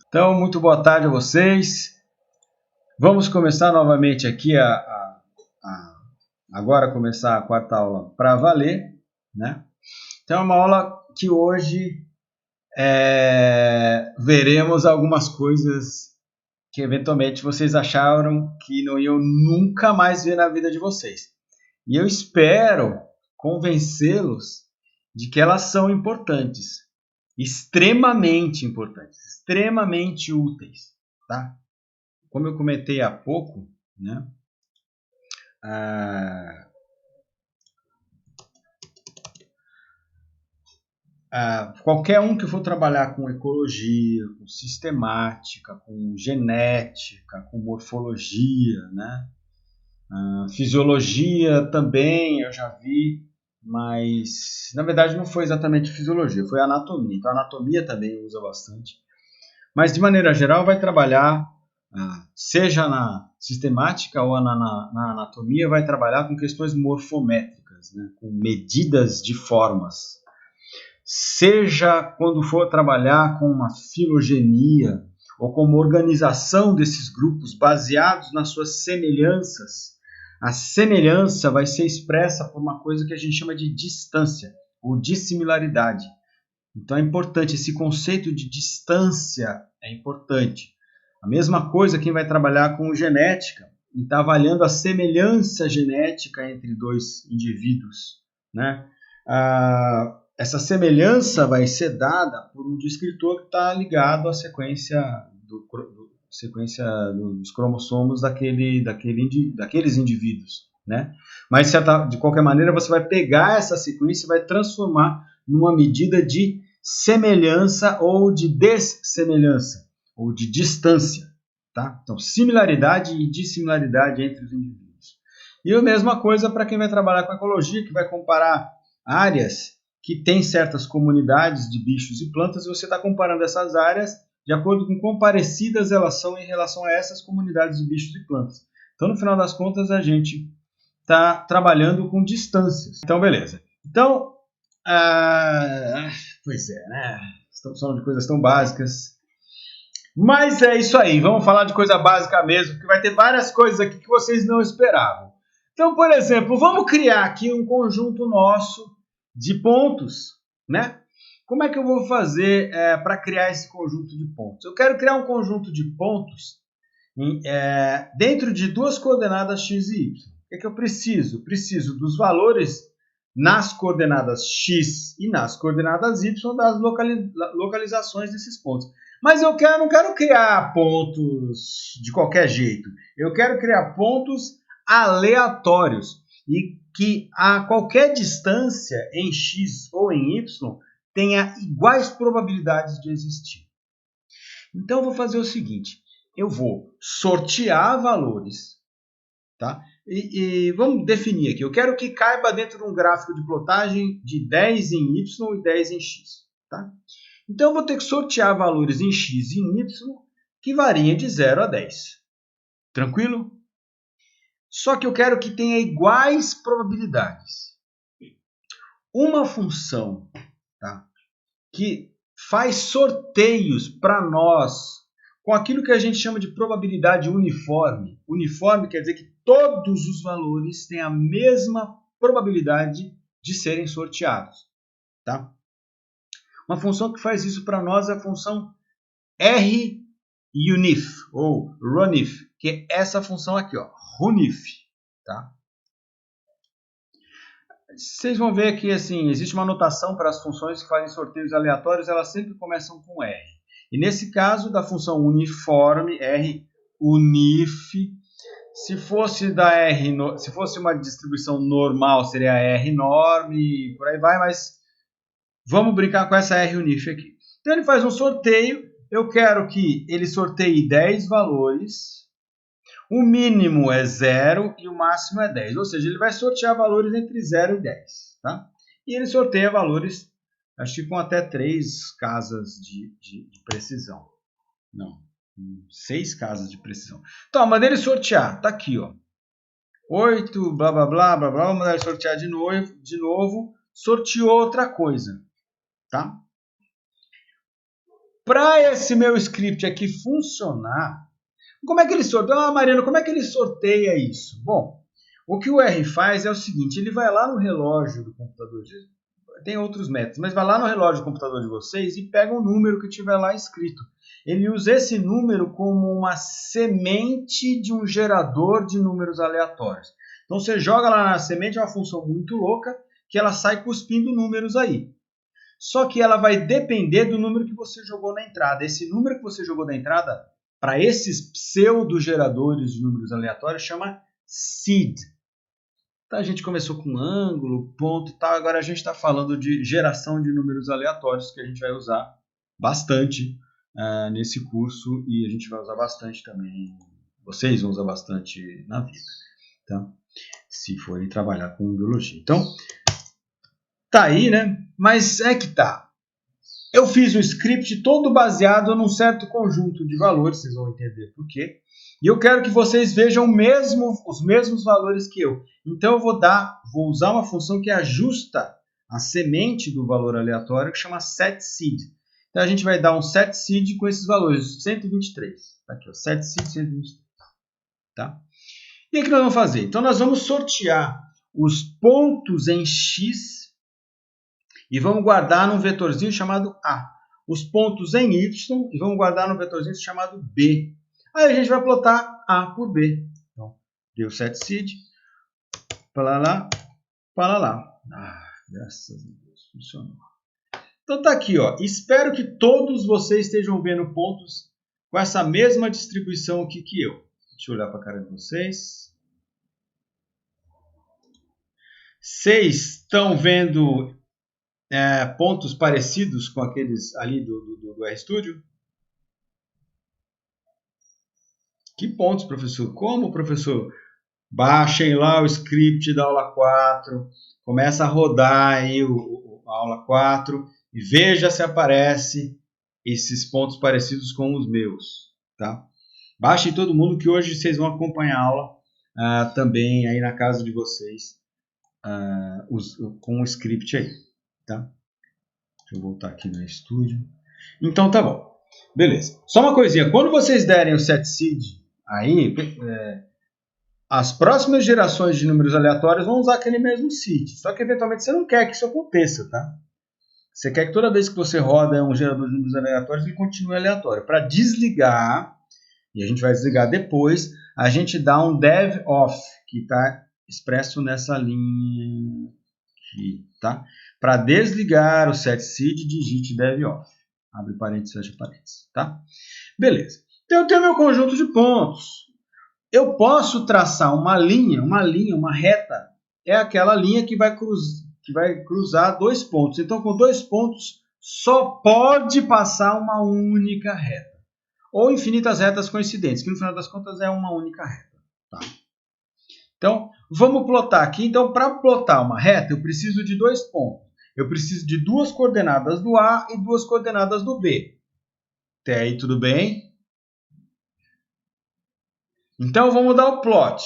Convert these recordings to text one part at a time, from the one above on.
Então, muito boa tarde a vocês. Vamos começar novamente aqui agora começar a quarta aula para valer, né? Então, é uma aula que hoje veremos algumas coisas que eventualmente vocês acharam que não iam nunca mais ver na vida de vocês. E eu espero convencê-los de que elas são importantes, extremamente úteis, tá? Como eu comentei há pouco, né? Qualquer um que for trabalhar com ecologia, com sistemática, com genética, com morfologia, né? Fisiologia também eu já vi, mas na verdade não foi exatamente fisiologia, foi anatomia. Então a anatomia também usa bastante. Mas de maneira geral vai trabalhar, seja na sistemática ou na anatomia, vai trabalhar com questões morfométricas, né? Com medidas de formas. Seja quando for trabalhar com uma filogenia ou com uma organização desses grupos baseados nas suas semelhanças, a semelhança vai ser expressa por uma coisa que a gente chama de distância ou dissimilaridade. Então é importante, esse conceito de distância é importante. A mesma coisa quem vai trabalhar com genética e está avaliando a semelhança genética entre dois indivíduos, né? Essa semelhança vai ser dada por um descritor que está ligado à sequência dos cromossomos daqueles indivíduos, né? Mas de qualquer maneira você vai pegar essa sequência e vai transformar numa medida de semelhança ou de dessemelhança ou de distância, tá? Então similaridade e dissimilaridade entre os indivíduos. E a mesma coisa para quem vai trabalhar com ecologia, que vai comparar áreas que têm certas comunidades de bichos e plantas, e você está comparando essas áreas de acordo com quão parecidas elas são em relação a essas comunidades de bichos e plantas. Então, no final das contas, a gente está trabalhando com distâncias. Então, beleza. Então, pois é, né? Estamos falando de coisas tão básicas. Mas é isso aí, vamos falar de coisa básica mesmo, porque vai ter várias coisas aqui que vocês não esperavam. Então, por exemplo, vamos criar aqui um conjunto nosso de pontos, né? Como é que eu vou fazer para criar esse conjunto de pontos? Eu quero criar um conjunto de pontos dentro de duas coordenadas x e y. O que eu preciso? Preciso dos valores nas coordenadas x e nas coordenadas y das localizações desses pontos. Mas eu não quero criar pontos de qualquer jeito. Eu quero criar pontos aleatórios e que a qualquer distância em x ou em y tenha iguais probabilidades de existir. Então eu vou fazer o seguinte, eu vou sortear valores, tá? E vamos definir aqui, eu quero que caiba dentro de um gráfico de plotagem de 10 em y e 10 em x, tá? Então eu vou ter que sortear valores em x e em y que variam de 0 a 10. Tranquilo? Só que eu quero que tenha iguais probabilidades. Uma função, tá, que faz sorteios para nós com aquilo que a gente chama de probabilidade uniforme. Uniforme quer dizer que todos os valores têm a mesma probabilidade de serem sorteados, tá? Uma função que faz isso para nós é a função RUNIF, ou RUNIF, que é essa função aqui, ó, RUNIF, tá? Vocês vão ver que assim, existe uma notação para as funções que fazem sorteios aleatórios, elas sempre começam com R. E nesse caso, da função uniforme, RUNIF, se fosse uma distribuição normal, seria R norm e por aí vai, mas vamos brincar com essa RUNIF aqui. Então ele faz um sorteio, eu quero que ele sorteie 10 valores, o mínimo é 0 e o máximo é 10. Ou seja, ele vai sortear valores entre 0 e 10. Tá? E ele sorteia valores, acho que com até 3 casas de precisão. Não, 6 casas de precisão. Então, manda ele sortear. Tá aqui, ó. 8, blá, blá, blá, blá, blá. Vamos mandar ele sortear de novo. Sorteou outra coisa. Tá? Para esse meu script aqui funcionar, como é que ele sorteia? Ah, Mariano, como é que ele sorteia isso? Bom, o que o R faz é o seguinte, ele vai lá no relógio do computador, tem outros métodos, mas vai lá no relógio do computador de vocês e pega um número que tiver lá escrito. Ele usa esse número como uma semente de um gerador de números aleatórios. Então você joga lá na semente, é uma função muito louca, que ela sai cuspindo números aí. Só que ela vai depender do número que você jogou na entrada. Esse número que você jogou na entrada, para esses pseudo-geradores de números aleatórios, chama seed. Então, a gente começou com ângulo, ponto e tal. Agora a gente está falando de geração de números aleatórios, que a gente vai usar bastante nesse curso. E a gente vai usar bastante também. Vocês vão usar bastante na vida, tá? Se forem trabalhar com biologia. Então, tá aí, né? Mas é que tá. Eu fiz o script todo baseado num certo conjunto de valores, vocês vão entender por quê. E eu quero que vocês vejam os mesmos valores que eu. Então eu vou usar uma função que ajusta a semente do valor aleatório, que chama setSeed. Então a gente vai dar um setSeed com esses valores, 123. Tá aqui, ó, setSeed 123. Tá? E o que nós vamos fazer? Então nós vamos sortear os pontos em X e vamos guardar num vetorzinho chamado A. Os pontos em Y e vamos guardar num vetorzinho chamado B. Aí a gente vai plotar A por B. Então, deu setSeed. Para lá. Graças a Deus, funcionou. Então tá aqui, ó. Espero que todos vocês estejam vendo pontos com essa mesma distribuição aqui que eu. Deixa eu olhar para a cara de vocês. Vocês estão vendo pontos parecidos com aqueles ali do RStudio? Que pontos, professor? Como, professor? Baixem lá o script da aula 4, começa a rodar aí a aula 4 e veja se aparece esses pontos parecidos com os meus, tá? Baixem todo mundo que hoje vocês vão acompanhar a aula também aí na casa de vocês com o script aí, tá? Deixa eu voltar aqui no estúdio. Então tá bom, beleza. Só uma coisinha, quando vocês derem o setSeed aí, as próximas gerações de números aleatórios vão usar aquele mesmo seed. Só que eventualmente você não quer que isso aconteça, tá? Você quer que toda vez que você roda um gerador de números aleatórios, ele continue aleatório. Para desligar, e a gente vai desligar depois, a gente dá um dev off, que está expresso nessa linha aqui, tá? Para desligar o setSeed, digite dev off. Abre parênteses, fecha parênteses, tá? Beleza. Então eu tenho meu conjunto de pontos. Eu posso traçar uma linha, uma reta, é aquela linha que vai cruzar dois pontos. Então, com dois pontos, só pode passar uma única reta. Ou infinitas retas coincidentes, que no final das contas é uma única reta. Tá? Então, vamos plotar aqui. Então, para plotar uma reta, eu preciso de dois pontos. Eu preciso de duas coordenadas do A e duas coordenadas do B. Até aí, tudo bem? Então, vamos dar o plot.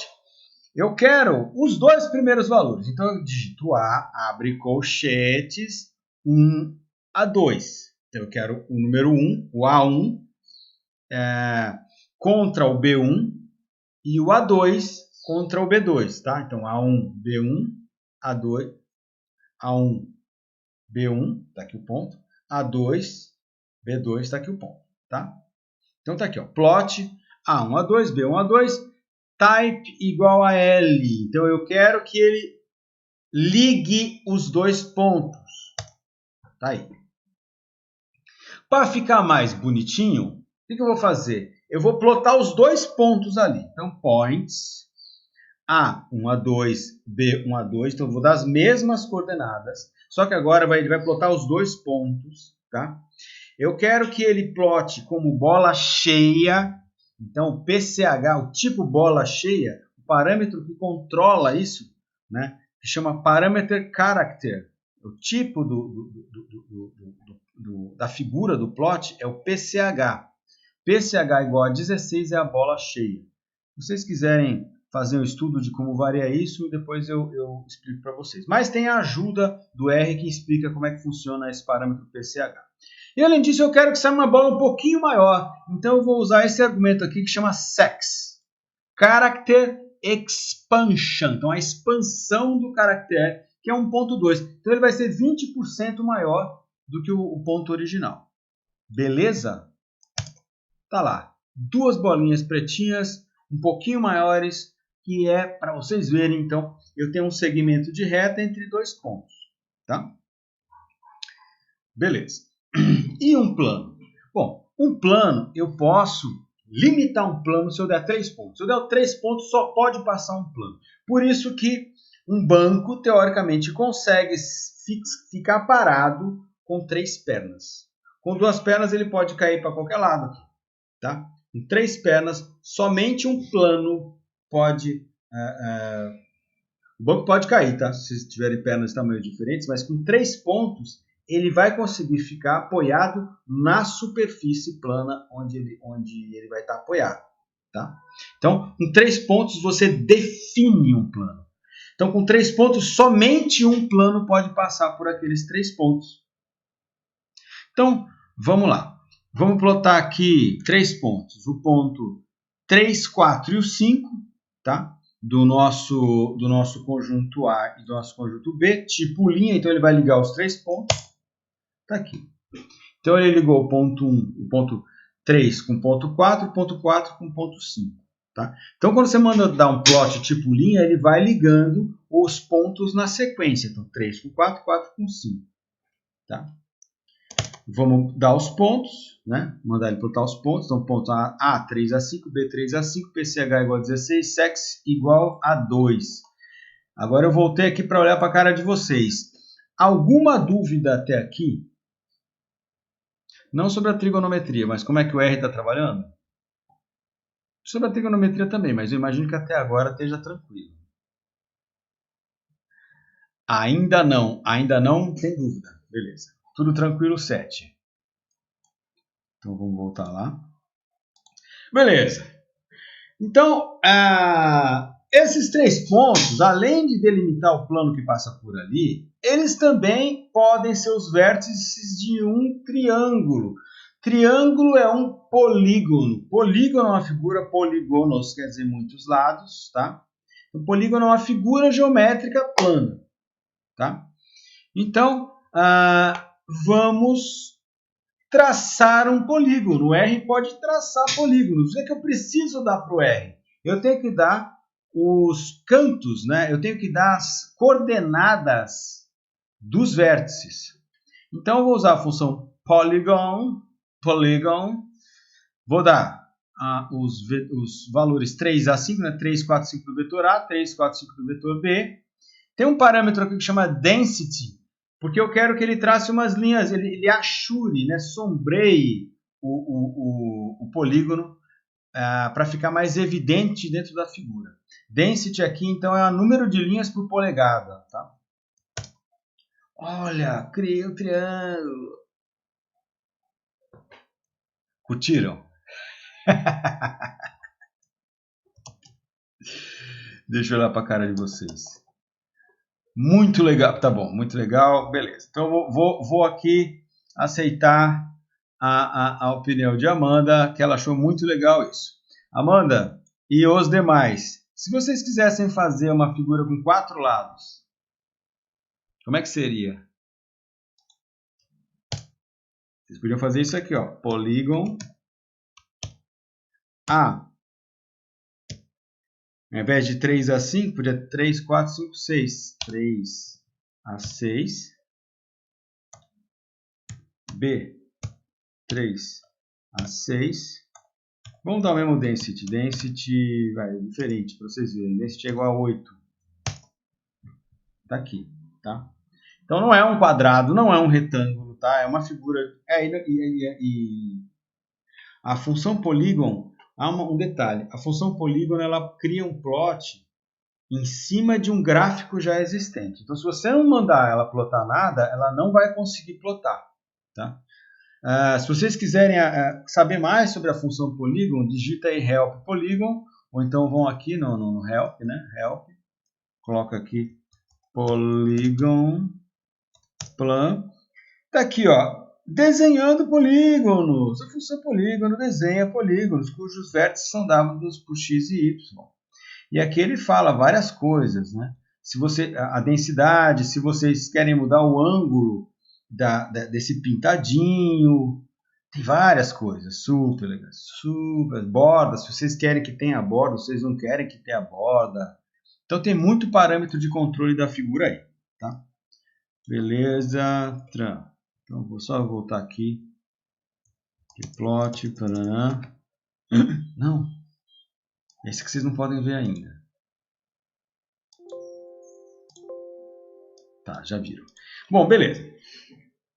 Eu quero os dois primeiros valores. Então, eu digito A, abre colchetes, 1 a 2. Então, eu quero o número 1, o A1, contra o B1 e o A2 contra o B2. Tá? Então, A1, B1, A2, A1, B1, está aqui o ponto. A2, B2, está aqui o ponto. Tá? Então, está aqui, ó, plot A1, A2, B1, A2. Type igual a L. Então, eu quero que ele ligue os dois pontos. Tá aí. Para ficar mais bonitinho, o que eu vou fazer? Eu vou plotar os dois pontos ali. Então, points A1, A2, B1, A2. Então, eu vou dar as mesmas coordenadas. Só que agora ele vai plotar os dois pontos. Tá? Eu quero que ele plote como bola cheia. Então, o PCH, o tipo bola cheia, o parâmetro que controla isso, né, que chama Parameter Character. O tipo da figura do plot é o PCH. PCH igual a 16 é a bola cheia. Se vocês quiserem fazer um estudo de como varia isso, depois eu explico para vocês. Mas tem a ajuda do R que explica como é que funciona esse parâmetro PCH. E além disso, eu quero que saia uma bola um pouquinho maior. Então eu vou usar esse argumento aqui que chama sex. Character expansion. Então a expansão do caractere, que é 1.2. Então ele vai ser 20% maior do que o ponto original. Beleza? Tá lá. Duas bolinhas pretinhas, um pouquinho maiores, que é para vocês verem. Então eu tenho um segmento de reta entre dois pontos. Tá? Beleza. E um plano? Bom, um plano, eu posso limitar um plano se eu der 3 pontos. Se eu der 3 pontos, só pode passar um plano. Por isso que um banco, teoricamente, consegue ficar parado com 3 pernas. Com 2 pernas, ele pode cair para qualquer lado aqui. Tá? Com 3 pernas, somente um plano pode... o banco pode cair, tá? Se tiverem pernas de tamanho diferentes, mas com 3 pontos... ele vai conseguir ficar apoiado na superfície plana onde ele vai estar apoiado. Tá? Então, com 3 pontos, você define um plano. Então, com 3 pontos, somente um plano pode passar por aqueles 3 pontos. Então, vamos lá. Vamos plotar aqui 3 pontos. O ponto 3, 4 e o 5, tá? Do nosso conjunto A e do nosso conjunto B, tipo linha. Então, ele vai ligar os 3 pontos. Tá aqui. Então ele ligou o ponto 1, o ponto 3 com o ponto 4, o ponto 4 com o ponto 5. Tá? Então quando você manda dar um plot tipo linha, ele vai ligando os pontos na sequência. Então 3 com 4, 4 com 5. Tá? Vamos dar os pontos, né? Mandar ele plotar os pontos. Então ponto A 3 a 5, B 3 a 5, PCH igual a 16, sex igual a 2. Agora eu voltei aqui para olhar para a cara de vocês. Alguma dúvida até aqui? Não sobre a trigonometria, mas como é que o R está trabalhando? Sobre a trigonometria também, mas eu imagino que até agora esteja tranquilo. Ainda não tem dúvida. Beleza. Tudo tranquilo, 7. Então vamos voltar lá. Beleza. Então, esses 3 pontos, além de delimitar o plano que passa por ali, eles também podem ser os vértices de um triângulo. Triângulo é um polígono. Polígono é uma figura, polígonos quer dizer muitos lados, tá? O polígono é uma figura geométrica plana, tá? Então, vamos traçar um polígono. O R pode traçar polígonos. O que é que eu preciso dar para o R? Eu tenho que dar os cantos, né? Eu tenho que dar as coordenadas dos vértices. Então, eu vou usar a função polygon. Vou dar os valores 3 a 5, né? 3, 4, 5 do vetor A, 3, 4, 5 do vetor B. Tem um parâmetro aqui que chama density, porque eu quero que ele trace umas linhas, ele achure, né? Sombreie o polígono para ficar mais evidente dentro da figura. Density aqui, então, é o número de linhas por polegada. Tá? Olha, criei um triângulo. Curtiram? Deixa eu olhar para a cara de vocês. Muito legal, tá bom, muito legal, beleza. Então vou aqui aceitar a opinião de Amanda, que ela achou muito legal isso. Amanda e os demais, se vocês quisessem fazer uma figura com 4 lados, como é que seria? Vocês podiam fazer isso aqui, ó, polígono A. Ao invés de 3 a 5, podia 3, 4, 5, 6. 3 a 6. B. 3 a 6. Vamos dar o mesmo density. Density vai diferente para vocês verem. Density é igual a 8. Tá aqui, tá? Então não é um quadrado, não é um retângulo, tá? É uma figura. A função polígono, há um detalhe. A função polígono ela cria um plot em cima de um gráfico já existente. Então se você não mandar ela plotar nada, ela não vai conseguir plotar, tá? Se vocês quiserem saber mais sobre a função polígono, digita aí help polígono, ou então vão aqui no help, né? Help, coloca aqui polygon plan. Tá aqui, ó. desenhando polígonos. A função polígono desenha polígonos cujos vértices são dados por x e y. E aqui ele fala várias coisas, né? Se você, a densidade, se vocês querem mudar o ângulo desse pintadinho, tem várias coisas, super legais, super, borda, se vocês querem que tenha borda, vocês não querem que tenha borda. Então tem muito parâmetro de controle da figura aí, tá? Beleza, então vou só voltar aqui, plot, taranã. Não, esse que vocês não podem ver ainda. Tá, já viram. Bom, beleza.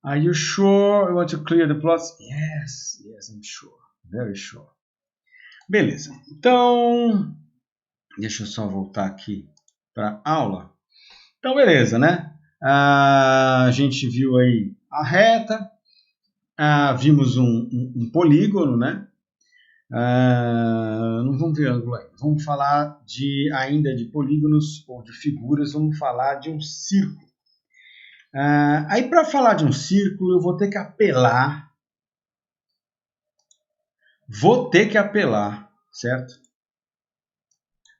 Are you sure you want to clear the plots? Yes, I'm sure. Very sure. Beleza. Então, deixa eu só voltar aqui para a aula. Então, beleza, né? A gente viu aí a reta, vimos um polígono, né? Não vamos ver ângulo ainda. Vamos falar ainda de polígonos ou de figuras, vamos falar de um círculo. Aí, para falar de um círculo, eu vou ter que apelar. Certo?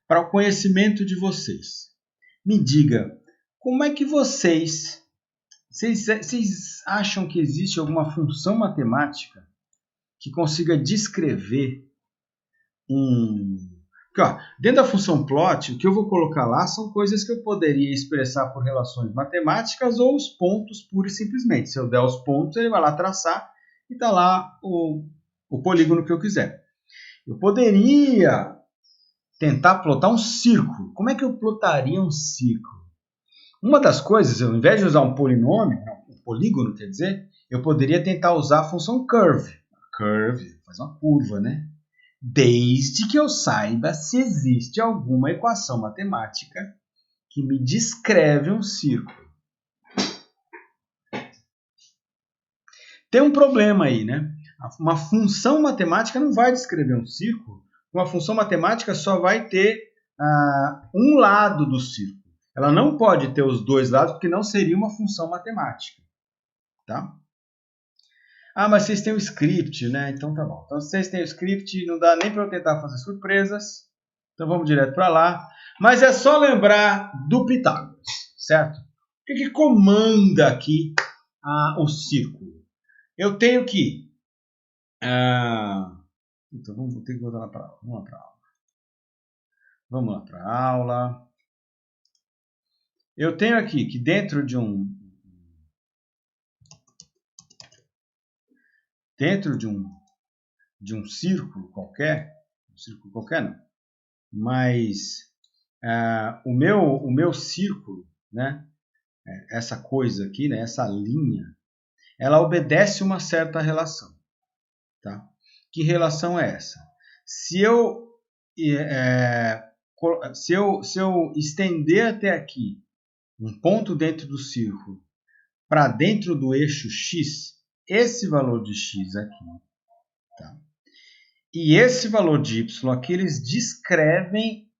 Para o conhecimento de vocês. Me diga, como é que vocês acham que existe alguma função matemática que consiga descrever Porque, ó, dentro da função plot, o que eu vou colocar lá são coisas que eu poderia expressar por relações matemáticas ou os pontos pura e simplesmente. Se eu der os pontos, ele vai lá traçar e está lá o polígono que eu quiser. Eu poderia tentar plotar um círculo. Como é que eu plotaria um círculo? Uma das coisas, ao invés de usar um polígono, quer dizer, eu poderia tentar usar a função curve. Curve faz uma curva, né? Desde que eu saiba se existe alguma equação matemática que me descreve um círculo. Tem um problema aí, né? Uma função matemática não vai descrever um círculo. Uma função matemática só vai ter um lado do círculo. Ela não pode ter os dois lados, porque não seria uma função matemática. Tá? Mas vocês têm o script, né? Então tá bom. Então, se vocês têm o script, não dá nem para eu tentar fazer surpresas. Então, vamos direto para lá. Mas é só lembrar do Pitágoras, certo? O que comanda aqui o círculo? Eu tenho que... Então, vamos ter que voltar lá para a aula. Vamos lá para a aula. Eu tenho aqui que dentro de um círculo qualquer não, mas o meu círculo, né, essa coisa aqui, né, essa linha, ela obedece uma certa relação. Tá? Que relação é essa? Se eu estender até aqui um ponto dentro do círculo para dentro do eixo x, esse valor de x aqui, tá? E esse valor de y aqui, eles descrevem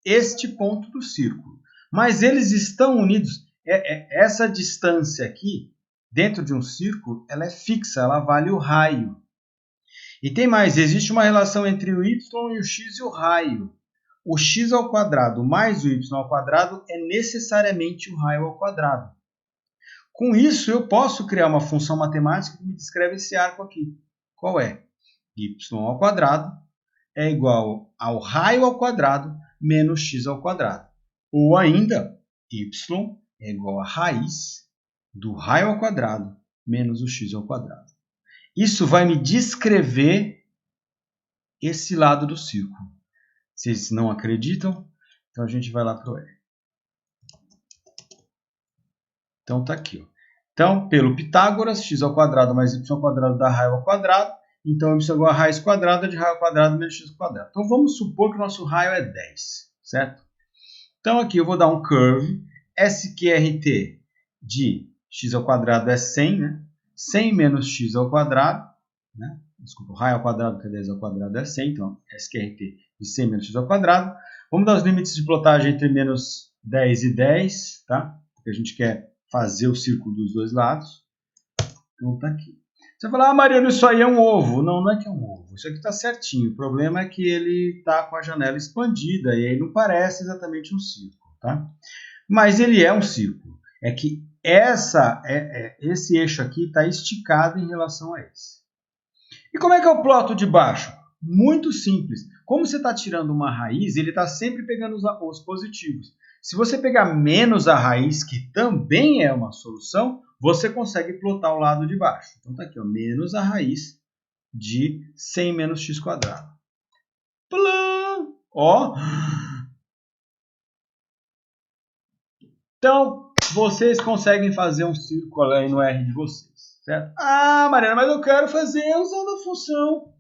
este ponto do círculo. Mas eles estão unidos. Essa distância aqui, dentro de um círculo, ela é fixa, ela vale o raio. E tem mais, existe uma relação entre o y e o x e o raio. O x ao quadrado mais o y ao quadrado é necessariamente o raio ao quadrado. Com isso, eu posso criar uma função matemática que me descreve esse arco aqui. Qual é? Y ao quadrado é igual ao raio ao quadrado menos x ao quadrado. Ou ainda, y é igual a raiz do raio ao quadrado menos o x ao quadrado. Isso vai me descrever esse lado do círculo. Vocês não acreditam? Então, a gente vai lá para o R. Então, está aqui. Ó. Então, pelo Pitágoras, x ao quadrado mais y ao quadrado dá raio ao quadrado. Então, y igual a raiz quadrada de raio ao quadrado menos x ao quadrado. Então, vamos supor que o nosso raio é 10, certo? Então, aqui eu vou dar um curve. SQRT de x ao quadrado é 100, né? 100 menos x ao quadrado, né? Desculpa, o raio ao quadrado, que é 10 ao quadrado, é 100. Então, SQRT de 100 menos x ao quadrado. Vamos dar os limites de plotagem entre menos 10 e 10, tá? Porque a gente quer fazer o círculo dos dois lados. Então, tá aqui. Você fala, Mariano, isso aí é um ovo. Não, não é que é um ovo. Isso aqui está certinho. O problema é que ele está com a janela expandida e aí não parece exatamente um círculo, tá? Mas ele é um círculo. É que esse eixo aqui está esticado em relação a esse. E como é que eu ploto de baixo? Muito simples. Como você está tirando uma raiz, ele está sempre pegando os positivos. Se você pegar menos a raiz, que também é uma solução, você consegue plotar o lado de baixo. Então está aqui, ó, menos a raiz de 100 menos x quadrado. Plã! Ó. Então, vocês conseguem fazer um círculo aí no R de vocês, certo? Ah, Mariana, mas eu quero fazer usando a função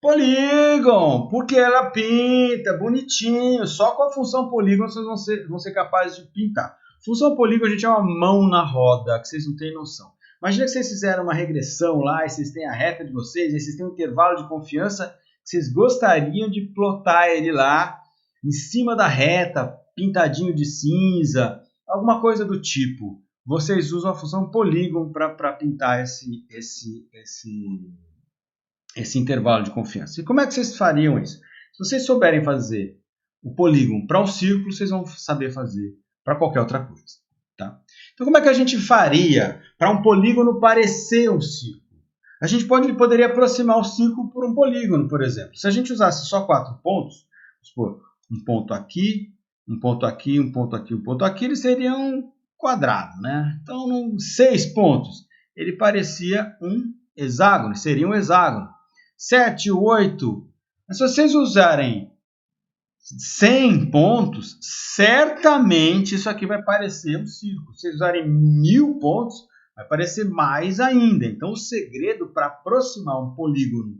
polígono, porque ela pinta bonitinho. Só com a função polígono vocês vão ser capazes de pintar. Função polígono a gente é uma mão na roda, que vocês não têm noção. Imagina que vocês fizeram uma regressão lá, e vocês têm a reta de vocês, e vocês têm um intervalo de confiança, que vocês gostariam de plotar ele lá, em cima da reta, pintadinho de cinza, alguma coisa do tipo. Vocês usam a função polígono para pintar esse intervalo de confiança. E como é que vocês fariam isso? Se vocês souberem fazer o polígono para um círculo, vocês vão saber fazer para qualquer outra coisa. Tá? Então, como é que a gente faria para um polígono parecer um círculo? A gente poderia aproximar o círculo por um polígono, por exemplo. Se a gente usasse só 4 pontos, vamos supor, um ponto aqui, um ponto aqui, um ponto aqui, um ponto aqui, ele seria um quadrado, né? Então, 6 pontos, ele parecia um hexágono, seria um hexágono. 7, 8. Mas se vocês usarem 100 pontos, certamente isso aqui vai parecer um círculo. Se vocês usarem 1000 pontos, vai parecer mais ainda. Então, o segredo para aproximar um polígono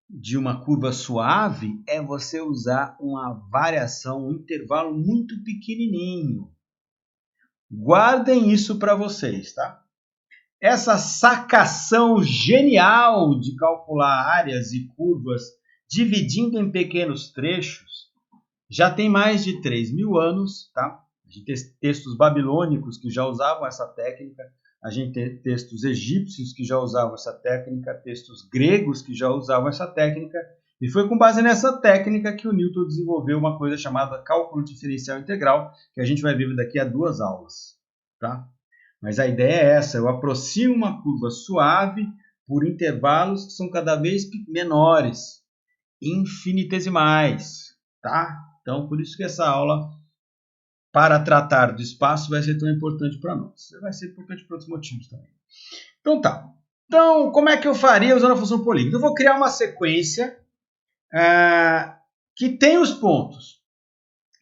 de uma curva suave é você usar uma variação, um intervalo muito pequenininho. Guardem isso para vocês, tá? Essa sacação genial de calcular áreas e curvas dividindo em pequenos trechos já tem mais de 3.000 anos, tá? A gente tem textos babilônicos que já usavam essa técnica, a gente tem textos egípcios que já usavam essa técnica, textos gregos que já usavam essa técnica, e foi com base nessa técnica que o Newton desenvolveu uma coisa chamada cálculo diferencial integral, que a gente vai ver daqui a 2 aulas, tá? Mas a ideia é essa, eu aproximo uma curva suave por intervalos que são cada vez menores, infinitesimais, tá? Então, por isso que essa aula, para tratar do espaço, vai ser tão importante para nós. Vai ser importante por outros motivos também. Então, tá. Então, como é que eu faria usando a função polígono? Eu vou criar uma sequência que tem os pontos,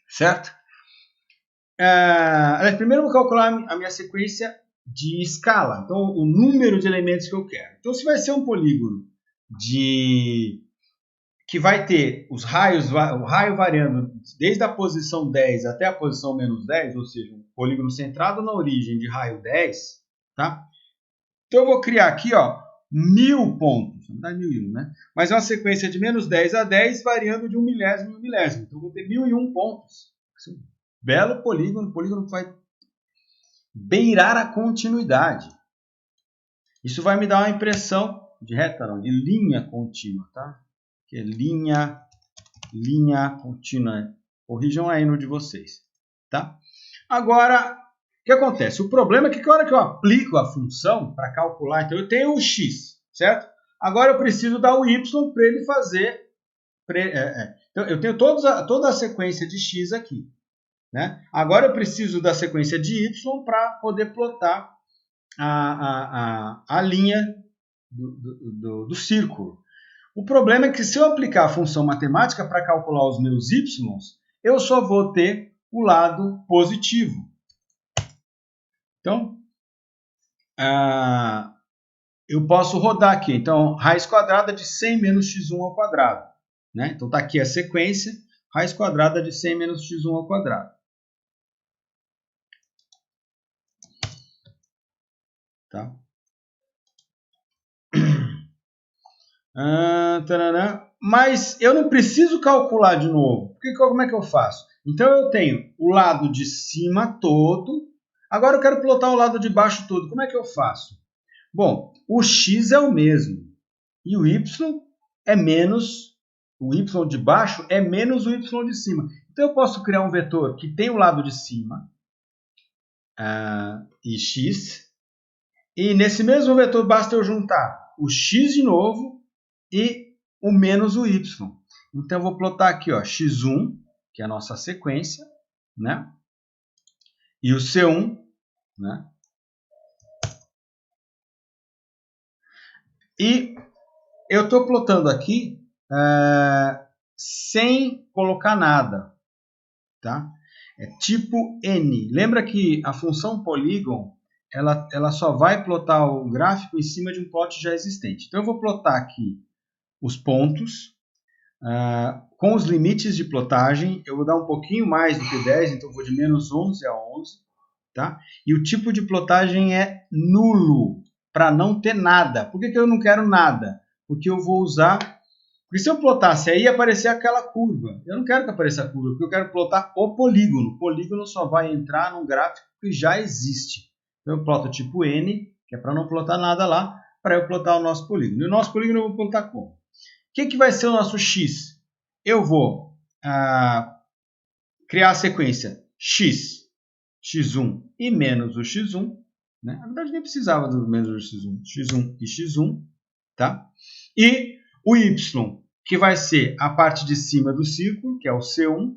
certo? Primeiro eu vou calcular a minha sequência de escala, então o número de elementos que eu quero. Então, se vai ser um polígono que vai ter o raio variando desde a posição 10 até a posição menos 10, ou seja, um polígono centrado na origem de raio 10, tá? Então eu vou criar aqui, ó, 1000 pontos, não dá 1001, né? Mas é uma sequência de menos 10 a 10 variando de 1 milésimo em 1 milésimo. Então eu vou ter 1001 pontos. Belo polígono, o polígono vai beirar a continuidade. Isso vai me dar uma impressão de reta, não, de linha contínua, tá? Que é linha contínua. Corrijam aí no de vocês, tá? Agora, o que acontece? O problema é que a hora que eu aplico a função para calcular, então eu tenho o x, certo? Agora eu preciso dar o y para ele fazer... Então eu tenho toda a sequência de x aqui, né? Agora eu preciso da sequência de y para poder plotar a linha do círculo. O problema é que se eu aplicar a função matemática para calcular os meus y, eu só vou ter o lado positivo. Então, eu posso rodar aqui. Então, raiz quadrada de 100 menos x1 ao quadrado. Né? Então, está aqui a sequência, raiz quadrada de 100 menos x1 ao quadrado. Tá? Mas eu não preciso calcular de novo. Porque como é que eu faço? Então eu tenho o lado de cima todo. Agora eu quero plotar o lado de baixo todo. Como é que eu faço? Bom, o x é o mesmo e o y é menos, o y de baixo é menos o y de cima. Então eu posso criar um vetor que tem o lado de cima e x, e nesse mesmo vetor basta eu juntar o x de novo e o menos o y. Então eu vou plotar aqui, ó, x1, que é a nossa sequência, né? E o C1, né? E eu estou plotando aqui sem colocar nada, tá? É tipo N. Lembra que a função polygon, ela só vai plotar o gráfico em cima de um plot já existente. Então eu vou plotar aqui os pontos com os limites de plotagem. Eu vou dar um pouquinho mais do que 10, então eu vou de menos 11 a 11. Tá? E o tipo de plotagem é nulo, para não ter nada. Por que eu não quero nada? Porque eu vou usar... Porque se eu plotasse aí, ia aparecer aquela curva. Eu não quero que apareça a curva, porque eu quero plotar o polígono. O polígono só vai entrar num gráfico que já existe. Então eu ploto tipo N, que é para não plotar nada lá, para eu plotar o nosso polígono. E o nosso polígono eu vou plotar como? O que vai ser o nosso X? Eu vou criar a sequência X, x1 e menos o x1, né? Na verdade nem precisava do menos o x1, x1 e x1, tá? E o y, que vai ser a parte de cima do círculo, que é o C1,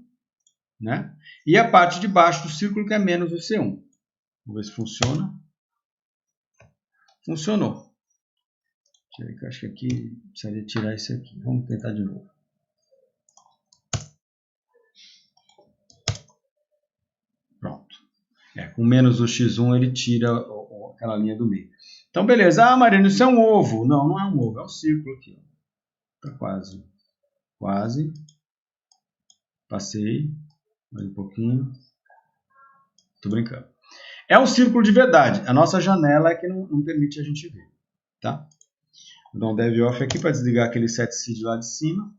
né? E a parte de baixo do círculo, que é menos o C1. Vamos ver se funciona. Funcionou. Acho que aqui precisaria tirar isso aqui. Vamos tentar de novo. Pronto. Com menos o x1 ele tira aquela linha do meio. Então, beleza. Ah, Marino, isso é um ovo. Não, não é um ovo. É um círculo aqui. Está quase. Quase. Passei. Mais um pouquinho. Tô brincando. É um círculo de verdade. A nossa janela é que não permite a gente ver. Tá? Vou dar um dev off aqui para desligar aquele set seed lá de cima.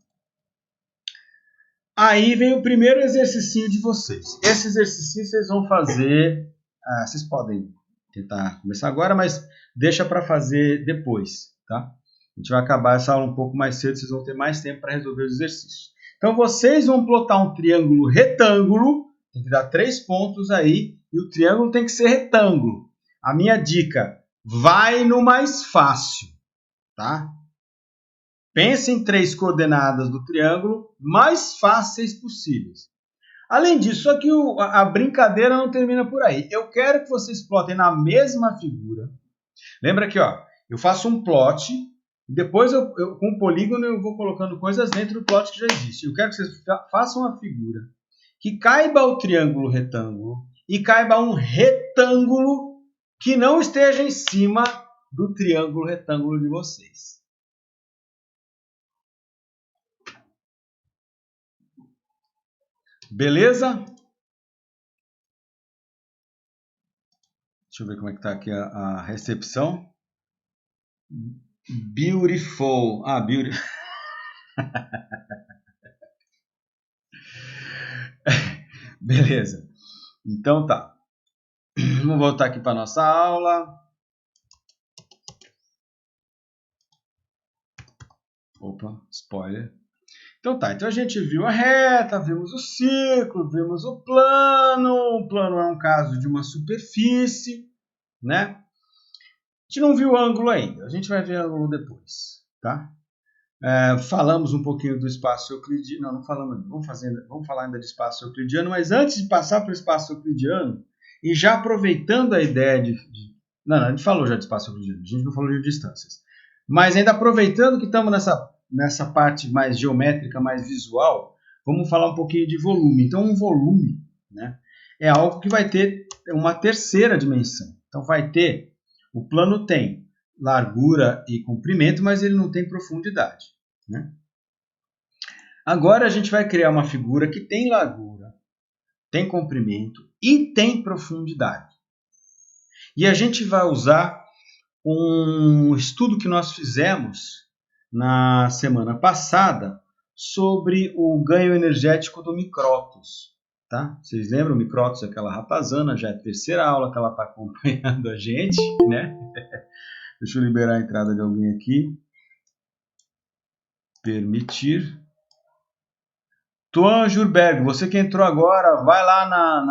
Aí vem o primeiro exercício de vocês. Esse exercício vocês vão fazer... vocês podem tentar começar agora, mas deixa para fazer depois, tá? A gente vai acabar essa aula um pouco mais cedo, vocês vão ter mais tempo para resolver os exercícios. Então, vocês vão plotar um triângulo retângulo, tem que dar 3 pontos aí, e o triângulo tem que ser retângulo. A minha dica, vai no mais fácil, tá? Pense em 3 coordenadas do triângulo mais fáceis possíveis. Além disso, aqui a brincadeira não termina por aí. Eu quero que vocês plotem na mesma figura. Lembra que eu faço um plot, depois com o polígono eu vou colocando coisas dentro do plot que já existe. Eu quero que vocês façam uma figura que caiba o triângulo retângulo e caiba um retângulo que não esteja em cima do triângulo retângulo de vocês. Beleza? Deixa eu ver como é que está aqui a recepção. Beautiful. Beautiful. Beleza. Então tá. Vamos voltar aqui para nossa aula. Opa, spoiler. Então tá, então a gente viu a reta, vimos o círculo, vimos o plano. O plano é um caso de uma superfície, né? A gente não viu o ângulo ainda, a gente vai ver o ângulo depois, tá? Falamos um pouquinho do espaço euclidiano, não falamos, vamos falar ainda de espaço euclidiano, mas antes de passar para o espaço euclidiano, e já aproveitando a ideia Não, a gente falou já de espaço euclidiano, a gente não falou de distâncias. Mas ainda aproveitando que estamos nessa parte mais geométrica, mais visual, vamos falar um pouquinho de volume. Então, um volume, né, é algo que vai ter uma terceira dimensão. Então, o plano tem largura e comprimento, mas ele não tem profundidade, né? Agora a gente vai criar uma figura que tem largura, tem comprimento e tem profundidade. E a gente vai usar um estudo que nós fizemos na semana passada sobre o ganho energético do micróton. Tá? Vocês lembram? O micróton é aquela ratazana, já é a terceira aula que ela está acompanhando a gente, né? Deixa eu liberar a entrada de alguém aqui. Permitir. Tuan Jurberg, você que entrou agora, vai lá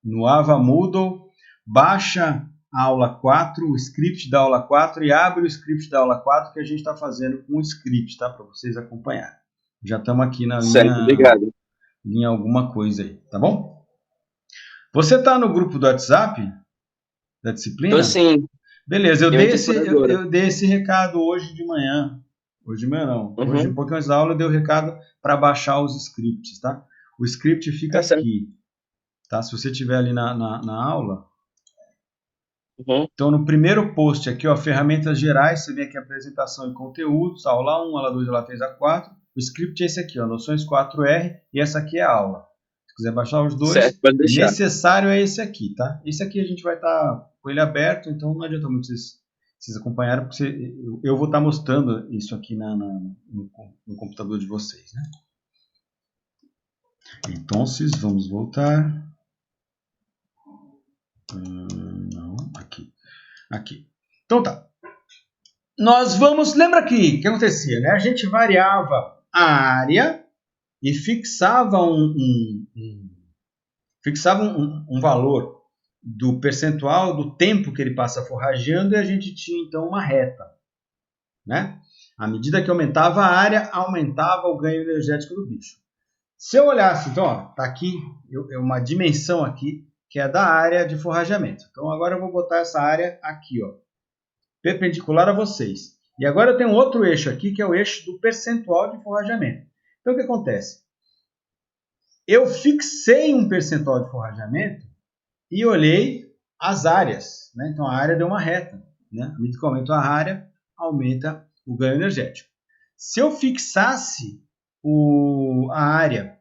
no Ava Moodle, baixa a aula 4, o script da aula 4 e abre o script da aula 4 que a gente está fazendo com o script, tá? Para vocês acompanharem. Já estamos aqui na linha alguma coisa aí, tá bom? Você está no grupo do WhatsApp da disciplina? Tô sim. Beleza, eu dei esse recado hoje de manhã. Hoje de manhã não. Uhum. Hoje, um pouquinho antes da aula, eu dei o recado para baixar os scripts, tá? O script fica aqui, tá? Se você estiver ali na aula. Uhum. Então, no primeiro post aqui, ó, ferramentas gerais, você vê aqui apresentação e conteúdos, aula 1, aula 2, aula 3, aula 4. O script é esse aqui, ó, noções 4R, e essa aqui é a aula. Se quiser baixar os dois, certo, pode deixar. Necessário é esse aqui, tá? Esse aqui a gente vai estar com ele aberto, então não adianta muito vocês acompanharem, porque eu vou estar mostrando isso aqui no computador de vocês, né? Então, vamos voltar. Não, aqui. Então tá. Nós vamos, lembra aqui o que acontecia, né? A gente variava a área e fixava um valor do percentual do tempo que ele passa forrageando e a gente tinha então uma reta, né? À medida que aumentava a área, aumentava o ganho energético do bicho. Se eu olhasse, então, ó, tá aqui uma dimensão aqui que é da área de forrageamento. Então agora eu vou botar essa área aqui, ó, perpendicular a vocês. E agora eu tenho outro eixo aqui que é o eixo do percentual de forrageamento. Então o que acontece? Eu fixei um percentual de forrageamento e olhei as áreas, né? Então a área deu uma reta, né? À medida que aumenta a área, aumenta o ganho energético. Se eu fixasse a área,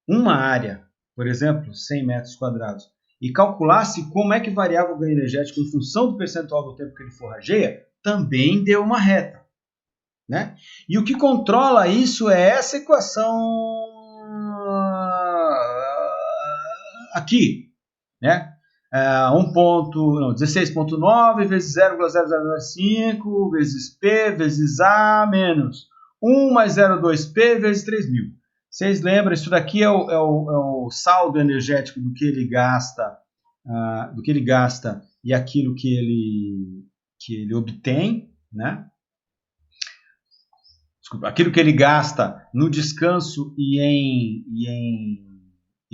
uma área, por exemplo, 100 metros quadrados, e calculasse como é que variava o ganho energético em função do percentual do tempo que ele forrageia, também deu uma reta, né? E o que controla isso é essa equação aqui, né? 16,9 vezes 0,0005 vezes P vezes A menos 1 mais 0,2P vezes 3.000. Vocês lembram? Isso daqui é o saldo energético do que ele gasta, e aquilo que ele obtém, né? Desculpa, aquilo que ele gasta no descanso e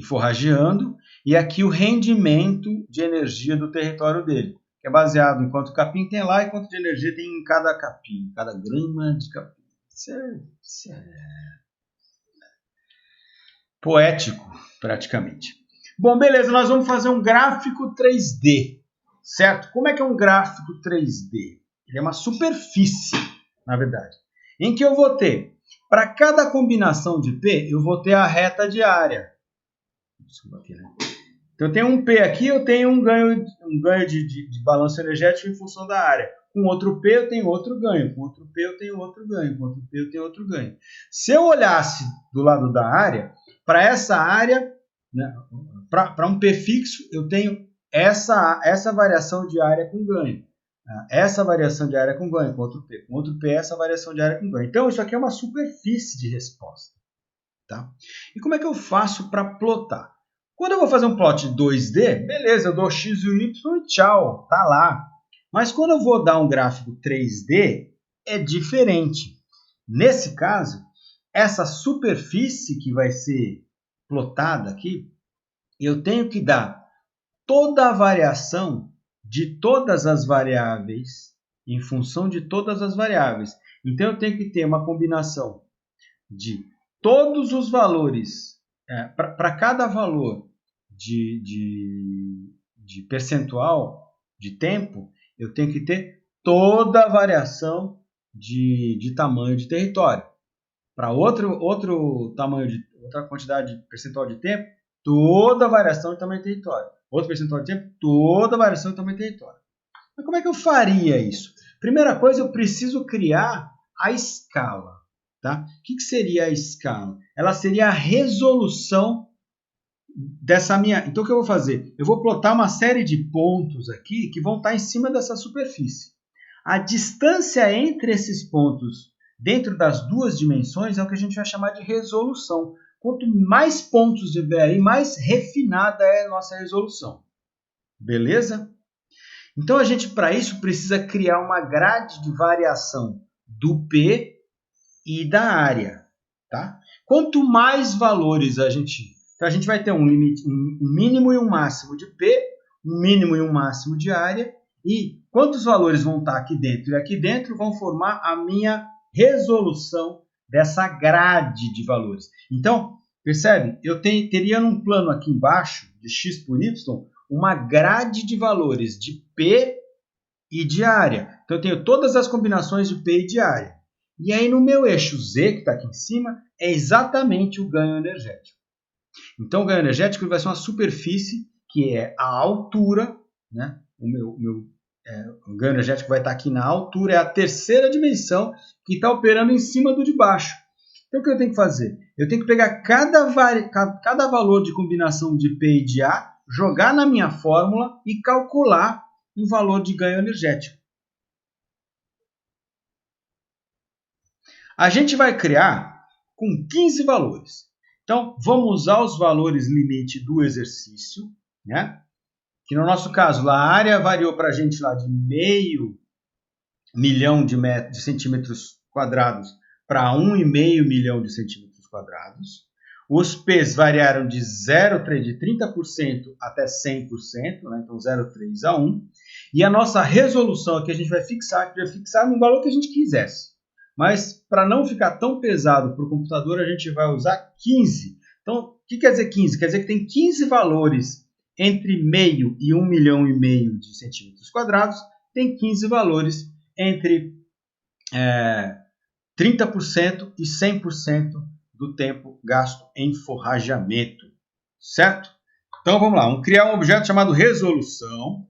forrageando, e aqui o rendimento de energia do território dele, que é baseado em quanto capim tem lá e quanto de energia tem em cada capim, cada grama de capim. Isso é poético, praticamente. Bom, beleza, nós vamos fazer um gráfico 3D, certo? Como é que é um gráfico 3D? Ele é uma superfície, na verdade, em que eu vou ter, para cada combinação de P, eu vou ter a reta diária. Desculpa aqui, né? Então, eu tenho um P aqui, eu tenho um ganho de balanço energético em função da área. Com outro P, eu tenho outro ganho. Com outro P, eu tenho outro ganho. Com outro P, eu tenho outro ganho. Se eu olhasse do lado da área, para essa área, né, para um P fixo, eu tenho essa variação de área com ganho. Essa variação de área com ganho, com outro P. Com outro P, essa variação de área com ganho. Então, isso aqui é uma superfície de resposta. Tá? E como é que eu faço para plotar? Quando eu vou fazer um plot 2D, beleza, eu dou X e o Y e tchau, tá lá. Mas quando eu vou dar um gráfico 3D, é diferente. Nesse caso, essa superfície que vai ser plotada aqui, eu tenho que dar toda a variação de todas as variáveis em função de todas as variáveis. Então, eu tenho que ter uma combinação de todos os valores, para cada valor de percentual de tempo, eu tenho que ter toda a variação de tamanho de território. Para outro tamanho outra quantidade de percentual de tempo, toda a variação de tamanho de território. Outro percentual de tempo, toda a variação de tamanho de território. Mas como é que eu faria isso? Primeira coisa, eu preciso criar a escala. Tá? O que seria a escala? Ela seria a resolução dessa minha... Então, o que eu vou fazer? Eu vou plotar uma série de pontos aqui que vão estar em cima dessa superfície. A distância entre esses pontos dentro das duas dimensões é o que a gente vai chamar de resolução. Quanto mais pontos tiver aí, mais refinada é a nossa resolução. Beleza? Então, a gente, para isso, precisa criar uma grade de variação do P e da área. Tá? Quanto mais valores a gente... Então, a gente vai ter um limite, um mínimo e um máximo de P, um mínimo e um máximo de área, e quantos valores vão estar aqui dentro e aqui dentro vão formar a minha resolução dessa grade de valores. Então, percebe? Eu teria num plano aqui embaixo, de x por y, uma grade de valores de P e de área. Então, eu tenho todas as combinações de P e de área. E aí, no meu eixo Z, que está aqui em cima, é exatamente o ganho energético. Então, o ganho energético vai ser uma superfície que é a altura, né? O ganho energético vai estar aqui na altura, é a terceira dimensão que está operando em cima do de baixo. Então, o que eu tenho que fazer? Eu tenho que pegar cada valor de combinação de P e de A, jogar na minha fórmula e calcular um valor de ganho energético. A gente vai criar com 15 valores. Então, vamos usar os valores limite do exercício, né? Que no nosso caso, a área variou para a gente lá de meio milhão de centímetros quadrados para 1,5 milhão de centímetros quadrados. Os P's variaram de 30% até 100%, né? Então 0,3 a 1. E a nossa resolução aqui a gente vai fixar no valor que a gente quisesse. Mas para não ficar tão pesado para o computador, a gente vai usar 15. Então, o que quer dizer 15? Quer dizer que tem 15 valores entre meio e 1,5 milhão de centímetros quadrados. Tem 15 valores entre 30% e 100% do tempo gasto em forrageamento. Certo? Então, vamos lá. Vamos criar um objeto chamado resolução.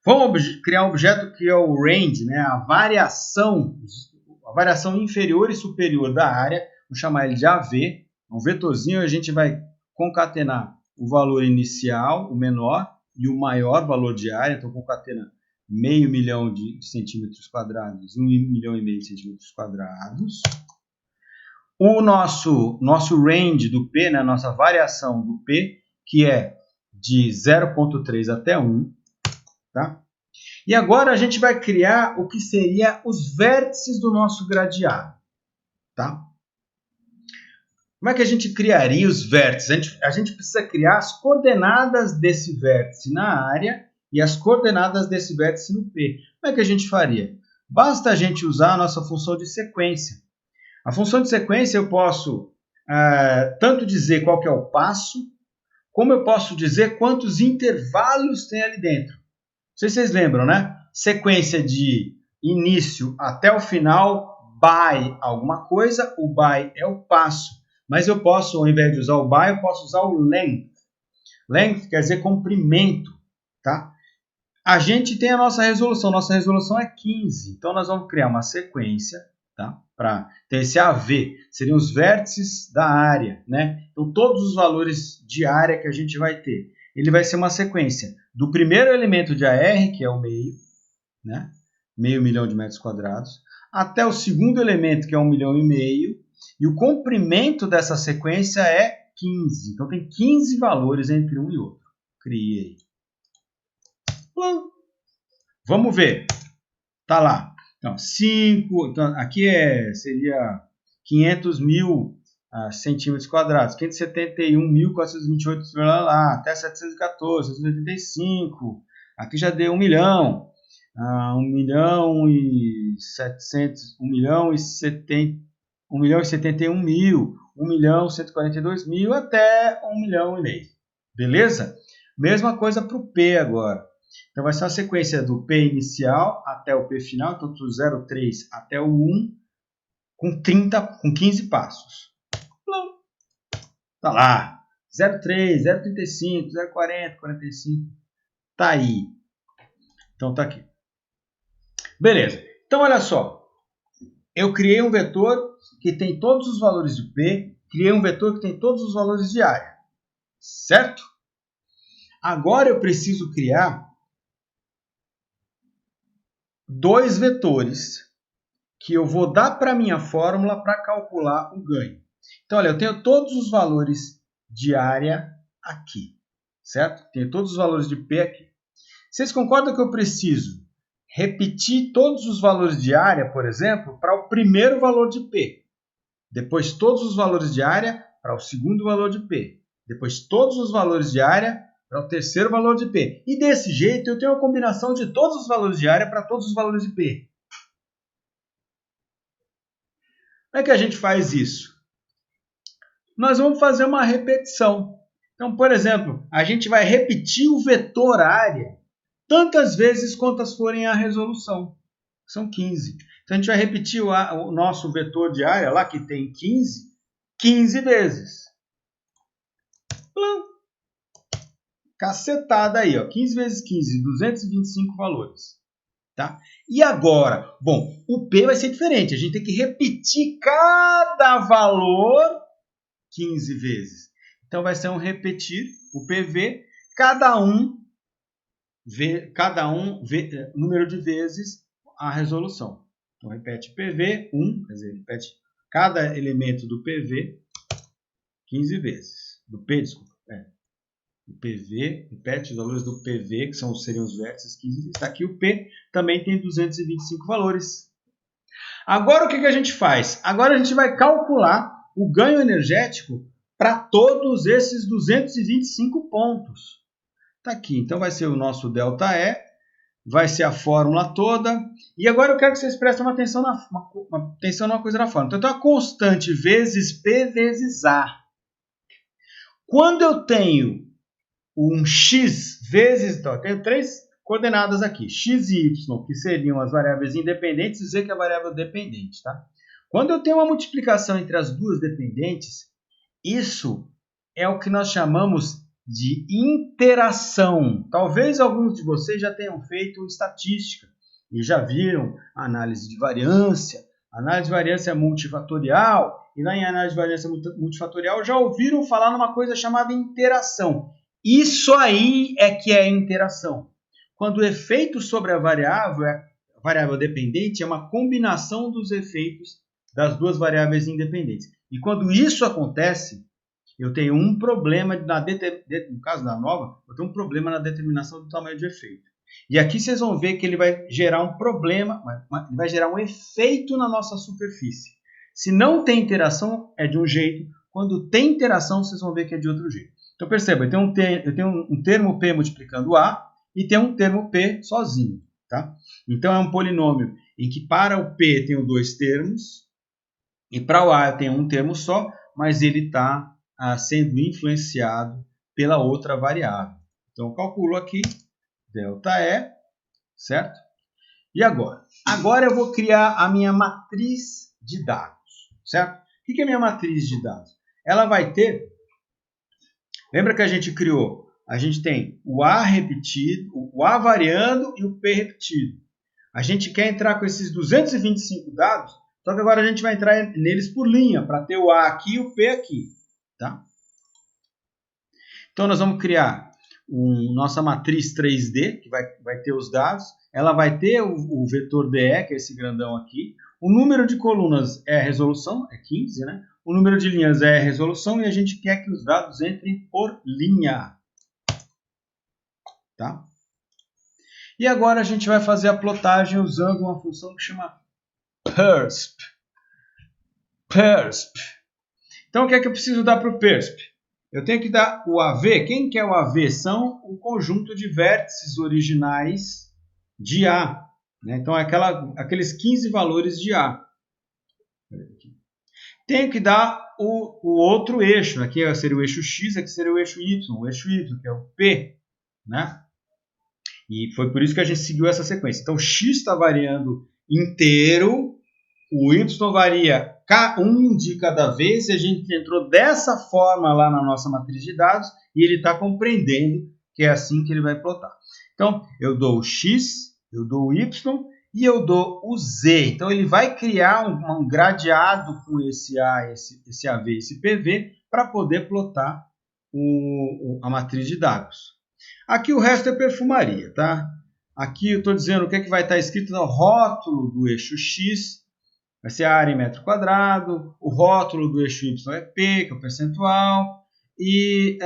Vamos criar um objeto que é o range, né? A variação inferior e superior da área. Vou chamar ele de AV. Um vetorzinho, a gente vai concatenar o valor inicial, o menor, e o maior valor de área. Então, concatena meio milhão de centímetros quadrados e 1,5 milhão de centímetros quadrados. O nosso range do P, né, a nossa variação do P, que é de 0,3 até 1. Tá? E agora a gente vai criar o que seria os vértices do nosso gradeado. Tá? Como é que a gente criaria os vértices? A gente precisa criar as coordenadas desse vértice na área e as coordenadas desse vértice no P. Como é que a gente faria? Basta a gente usar a nossa função de sequência. A função de sequência eu posso tanto dizer qual que é o passo, como eu posso dizer quantos intervalos tem ali dentro. Não sei se vocês lembram, né? Sequência de início até o final, by alguma coisa, o by é o passo. Mas eu posso, ao invés de usar o by, eu posso usar o length. Length quer dizer comprimento, tá? A gente tem a nossa resolução. Nossa resolução é 15. Então, nós vamos criar uma sequência, tá? Para ter esse AV. Seriam os vértices da área, né? Então, todos os valores de área que a gente vai ter. Ele vai ser uma sequência do primeiro elemento de AR, que é o meio, né? Meio milhão de metros quadrados, até o segundo elemento, que é 1,5 milhão. E o comprimento dessa sequência é 15. Então, tem 15 valores entre um e outro. Criei. Vamos ver. Tá lá. Então, 5. Então, aqui seria 500 mil centímetros quadrados. 571.428, lá, até 714, 785. Aqui já deu 1 milhão. 1 milhão e 700, 1 milhão e 70. 1 milhão e 71 mil, 1 milhão e 142 mil até 1 milhão e meio. Beleza? Mesma coisa para o P agora. Então vai ser uma sequência do P inicial até o P final, então do 0,3 até o 1, com 15 passos. Tá lá. 0,3, 0,35, 0,40, 45. Tá aí. Então tá aqui. Beleza. Então olha só. Eu criei um vetor que tem todos os valores de P, criei um vetor que tem todos os valores de área. certo? Agora eu preciso criar dois vetores que eu vou dar para a minha fórmula para calcular o ganho. Então, olha, eu tenho todos os valores de área aqui, certo? Tenho todos os valores de P aqui. Vocês concordam que eu preciso repetir todos os valores de área, por exemplo, para o primeiro valor de P? Depois todos os valores de área para o segundo valor de P. Depois todos os valores de área para o terceiro valor de P. E desse jeito eu tenho uma combinação de todos os valores de área para todos os valores de P. Como é que a gente faz isso? Nós vamos fazer uma repetição. Então, por exemplo, a gente vai repetir o vetor área tantas vezes quantas forem a resolução. São 15. Então, a gente vai repetir o nosso vetor de área, lá que tem 15 vezes. Plum. Cacetada aí, ó. 15 vezes 15, 225 valores. Tá? E agora? Bom, o P vai ser diferente. A gente tem que repetir cada valor 15 vezes. Então, vai ser um repetir o PV, cada um número de vezes a resolução. Então, repete PV, 1, quer dizer, repete cada elemento do PV 15 vezes. Do P, desculpa. O PV, repete os valores do PV, que seriam os vértices 15 vezes. Está aqui o P, também tem 225 valores. Agora, o que a gente faz? Agora, a gente vai calcular o ganho energético para todos esses 225 pontos. Está aqui. Então, vai ser o nosso ΔE, vai ser a fórmula toda. E agora eu quero que vocês prestem atenção numa coisa da fórmula. Então, a constante vezes P vezes A. Quando eu tenho um x vezes... Então, eu tenho três coordenadas aqui. X e y, que seriam as variáveis independentes, e z, que é a variável dependente. Tá? Quando eu tenho uma multiplicação entre as duas dependentes, isso é o que nós chamamos de interação. Talvez alguns de vocês já tenham feito estatística e já viram análise de variância. Análise de variância multifatorial. E lá em análise de variância multifatorial já ouviram falar numa coisa chamada interação. Isso aí é que é interação. Quando o efeito sobre a variável dependente é uma combinação dos efeitos das duas variáveis independentes. E quando isso acontece, eu tenho um problema, no caso da nova, eu tenho um problema na determinação do tamanho de efeito. E aqui vocês vão ver que ele vai gerar um problema, ele vai gerar um efeito na nossa superfície. Se não tem interação, é de um jeito. Quando tem interação, vocês vão ver que é de outro jeito. Então, perceba, eu tenho um termo P multiplicando A e tem um termo P sozinho. Tá? Então, é um polinômio em que para o P eu tenho dois termos e para o A eu tenho um termo só, mas ele está sendo influenciado pela outra variável. Então, eu calculo aqui ΔE, certo? E agora? Agora eu vou criar a minha matriz de dados, certo? O que é a minha matriz de dados? Ela vai ter... Lembra que a gente criou? A gente tem o A repetido, o A variando e o P repetido. A gente quer entrar com esses 225 dados, só que agora a gente vai entrar neles por linha, para ter o A aqui e o P aqui. Tá? Então, nós vamos criar nossa matriz 3D, que vai ter os dados. Ela vai ter o vetor DE, que é esse grandão aqui. O número de colunas é a resolução, é 15, né? O número de linhas é a resolução e a gente quer que os dados entrem por linha. Tá? E agora a gente vai fazer a plotagem usando uma função que chama PERSP. PERSP. Então, o que é que eu preciso dar para o PERSP? Eu tenho que dar o AV. Quem que é o AV? São o conjunto de vértices originais de A. Né? Então, é aqueles 15 valores de A. Tenho que dar o outro eixo. Aqui seria o eixo X, aqui seria o eixo Y, que é o P. Né? E foi por isso que a gente seguiu essa sequência. Então, X está variando inteiro, o Y varia um de cada vez, e a gente entrou dessa forma lá na nossa matriz de dados, e ele está compreendendo que é assim que ele vai plotar. Então, eu dou o X, eu dou o Y, e eu dou o Z. Então, ele vai criar um gradeado com esse A, esse AV, esse PV, para poder plotar a matriz de dados. Aqui o resto é perfumaria, tá? Aqui eu estou dizendo o que, é que vai estar escrito no rótulo do eixo X, vai ser a área em metro quadrado, o rótulo do eixo Y é P, que é o percentual, e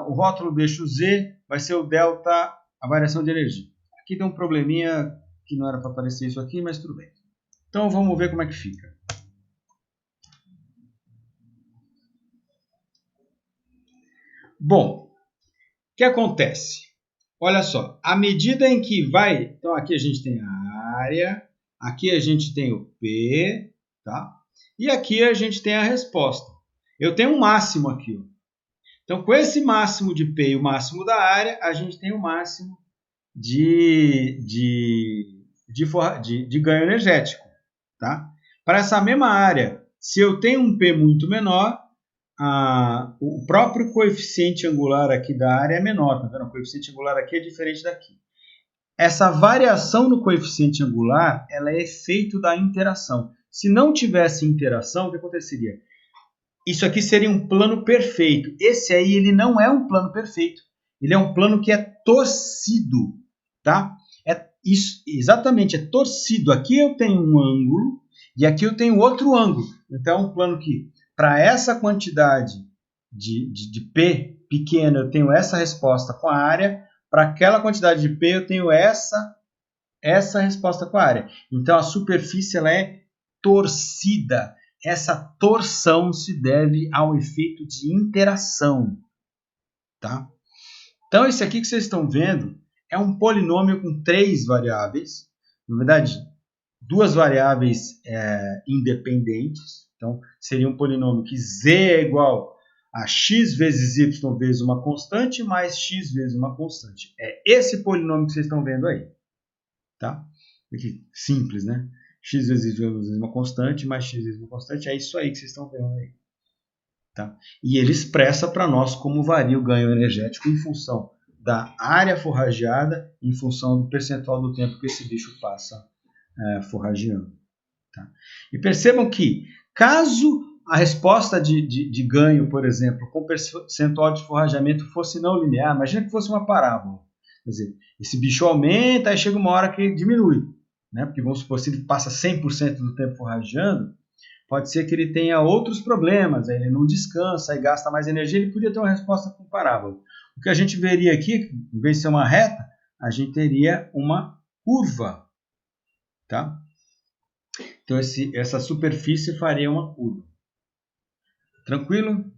o rótulo do eixo Z vai ser o delta, a variação de energia. Aqui tem um probleminha que não era para aparecer isso aqui, mas tudo bem. Então vamos ver como é que fica. Bom, o que acontece? Olha só, à medida em que vai... Então aqui a gente tem a área, aqui a gente tem o P, tá? E aqui a gente tem a resposta. Eu tenho um máximo aqui. Ó. Então com esse máximo de P e o máximo da área, a gente tem o máximo de ganho energético. Tá? Para essa mesma área, se eu tenho um P muito menor, o próprio coeficiente angular aqui da área é menor, tá vendo? O coeficiente angular aqui é diferente daqui. Essa variação no coeficiente angular, ela é efeito da interação. Se não tivesse interação, o que aconteceria? Isso aqui seria um plano perfeito. Esse aí, ele não é um plano perfeito. Ele é um plano que é torcido, tá? Exatamente, é torcido. Aqui eu tenho um ângulo e aqui eu tenho outro ângulo. Então, é um plano que, para essa quantidade de P pequena, eu tenho essa resposta com a área. Para aquela quantidade de P, eu tenho essa resposta com a área. Então, a superfície ela é torcida. Essa torção se deve ao efeito de interação. Tá? Então, esse aqui que vocês estão vendo é um polinômio com 3 variáveis. Na verdade, 2 variáveis independentes. Então, seria um polinômio que z é igual a x vezes y vezes uma constante mais x vezes uma constante. É esse polinômio que vocês estão vendo aí. Tá? Aqui, simples, né? X vezes y vezes uma constante mais x vezes uma constante. É isso aí que vocês estão vendo aí. Tá? E ele expressa para nós como varia o ganho energético em função da área forrageada, em função do percentual do tempo que esse bicho passa forrageando. Tá? E percebam que, caso a resposta de ganho, por exemplo, com percentual de forrageamento fosse não linear, imagina que fosse uma parábola. Quer dizer, esse bicho aumenta e chega uma hora que diminui. Né? Porque vamos supor, se ele passa 100% do tempo forrageando, pode ser que ele tenha outros problemas, ele não descansa e gasta mais energia, ele podia ter uma resposta com parábola. O que a gente veria aqui, em vez de ser uma reta, a gente teria uma curva. Tá? Então, essa superfície faria uma curva. Tranquilo?